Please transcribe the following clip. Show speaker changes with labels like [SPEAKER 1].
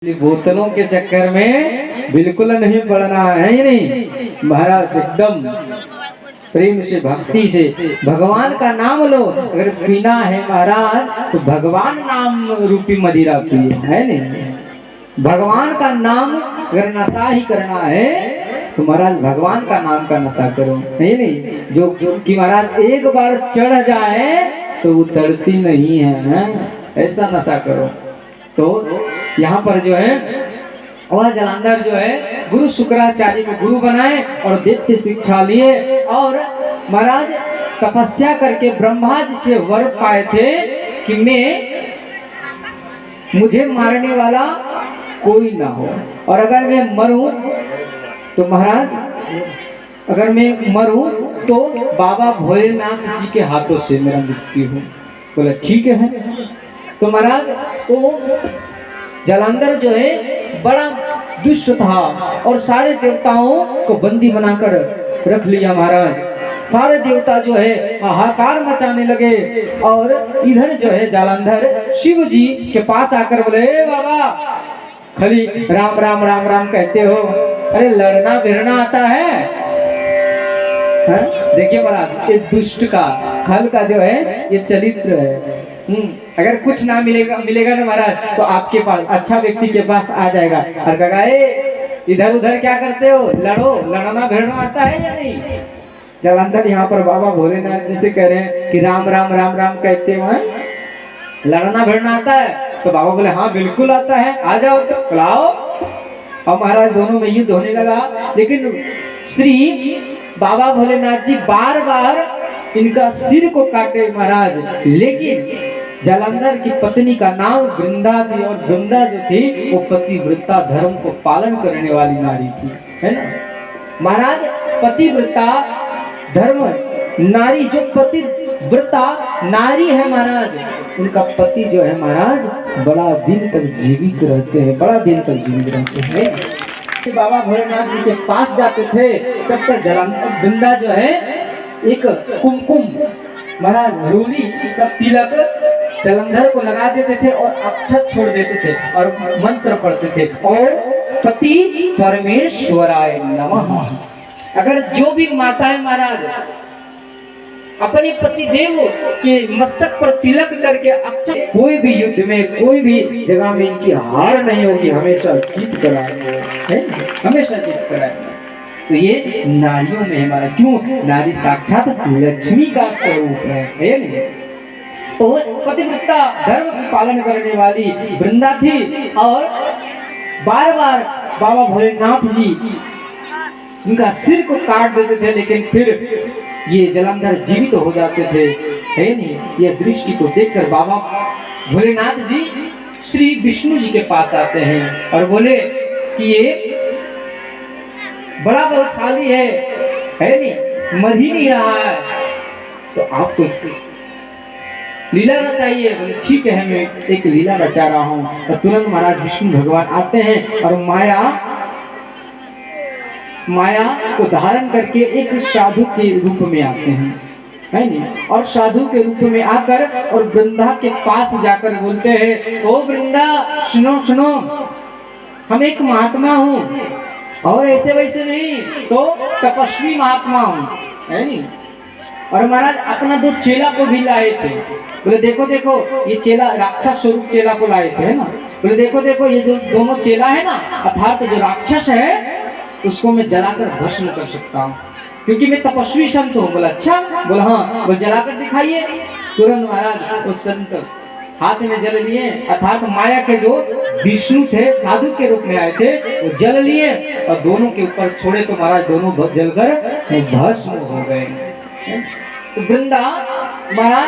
[SPEAKER 1] बोतलों के चक्कर में बिल्कुल नहीं पड़ना है ही नहीं महाराज। एकदम प्रेम से भक्ति से भगवान का नाम लो। अगर पीना है महाराज तो भगवान नाम रूपी मदिरा पिए, है नहीं। भगवान का नाम अगर नशा ही करना है तो महाराज भगवान का नाम का नशा करो, है नहीं। जो कि महाराज एक बार चढ़ जाए तो उतरती नहीं है, ऐसा नशा करो। तो यहाँ पर जो है वह जालंधर जो है गुरु शुक्राचार्य को गुरु बनाए और दैत्य शिक्षा लिए और महाराज तपस्या करके ब्रह्मा जी से वर पाए थे कि मुझे मारने वाला कोई ना हो, और अगर मैं मरूं तो महाराज अगर मैं मरूं तो बाबा भोलेनाथ जी के हाथों से मेरा मृत्यु हो। बोला ठीक है। तो महाराज वो जालंधर जो है बड़ा दुष्ट था और सारे देवताओं को बंदी बनाकर रख लिया महाराज। सारे देवता जो है हाहाकार मचाने लगे और इधर जो है जालंधर शिव जी के पास आकर बोले बाबा खाली राम राम राम राम कहते हो, अरे लड़ना भिड़ना आता है? देखिए महाराज ये दुष्ट का खल का जो है ये चरित्र है। अगर कुछ ना मिलेगा ना महाराज तो आपके पास अच्छा व्यक्ति के पास आ जाएगा और कहेगा इधर उधर क्या करते हो, लड़ो, लड़ना भिड़ना आता है या नहीं? जालंधर यहाँ पर बाबा भोलेनाथ जी से कह रहे हैं कि राम राम राम राम कहते हो, लड़ना भिड़ना आता है? तो बाबा बोले हाँ बिल्कुल आता है, आ जाओ तो लाओ। और महाराज दोनों में युद्ध होने लगा, लेकिन श्री बाबा भोलेनाथ जी बार बार इनका सिर को काटे महाराज। लेकिन जालंधर की पत्नी का नाम वृंदा थी और वृंदा जो थी वो पतिव्रता धर्म को पालन करने वाली नारी थी, है ना महाराज। पतिव्रता धर्म नारी जो पतिव्रता नारी है महाराज, उनका पति जो है महाराज बड़ा दिन तक जीवित रहते हैं, बड़ा दिन तक जीवित रहते हैं। बाबा भोलेनाथ जी के पास जाते थे तब तक जालंधर वृंदा जो है एक कुमकुम महाराज रूली का तिलक जालंधर को लगा देते थे और अक्षत छोड़ देते थे और मंत्र पढ़ते थे और पति परमेश्वराय नमः। अगर जो भी माताएं महाराज अपने पति देव के मस्तक पर तिलक करके अक्षत, कोई भी युद्ध में कोई भी जगह में इनकी हार नहीं होगी, हमेशा जीत कर आएंगे, हमेशा जीत कर आएंगे। तो ये नारियों में हमारा क्यों, नारी साक्षात लक्ष्मी का स्वरूप है नहीं? तो पतिव्रता धर्म की पालन करने वाली वृंदा थी और बार बार बाबा भोलेनाथ जी उनका सिर को काट देते थे, लेकिन फिर ये जालंधर जीवित हो जाते थे, है नहीं। ये दृष्टि को देखकर बाबा भोलेनाथ जी श्री विष्णु जी के पास आते हैं और बोले कि ये बड़ा बलशाली है नहीं, मर ही नहीं रहा है, तो आपको लीला रचाइए। बोले ठीक है, मैं एक लीला रचा रहा हूँ। और तुरंत महाराज विष्णु भगवान आते हैं और माया को धारण करके एक साधु के रूप में आते हैं, है नहीं। और साधु के रूप में आकर और वृंदा के पास जाकर बोलते हैं ओ वृंदा सुनो सुनो, हम एक महात्मा हूँ और ऐसे वैसे नहीं, तो तपस्वी महात्मा हूँ, है नहीं। और महाराज अपना दो चेला को भी लाए थे। बोले देखो देखो ये चेला राक्षस स्वरूप चेला को लाए थे, है ना। बोले देखो देखो ये जो दोनों चेला है ना, अर्थात जो राक्षस है उसको मैं जलाकर भस्म कर सकता हूँ क्योंकि मैं तपस्वी संत हूँ। बोला अच्छा? बोला हाँ। बोले जलाकर दिखाइए। तुरंत महाराज उस संत हाथ में जल लिए, अर्थात माया के जो विष्णु थे साधु के रूप में आए थे वो जल लिए और दोनों के ऊपर छोड़े तो महाराज दोनों जलकर भस्म हो गए। तो वृंदा महाराज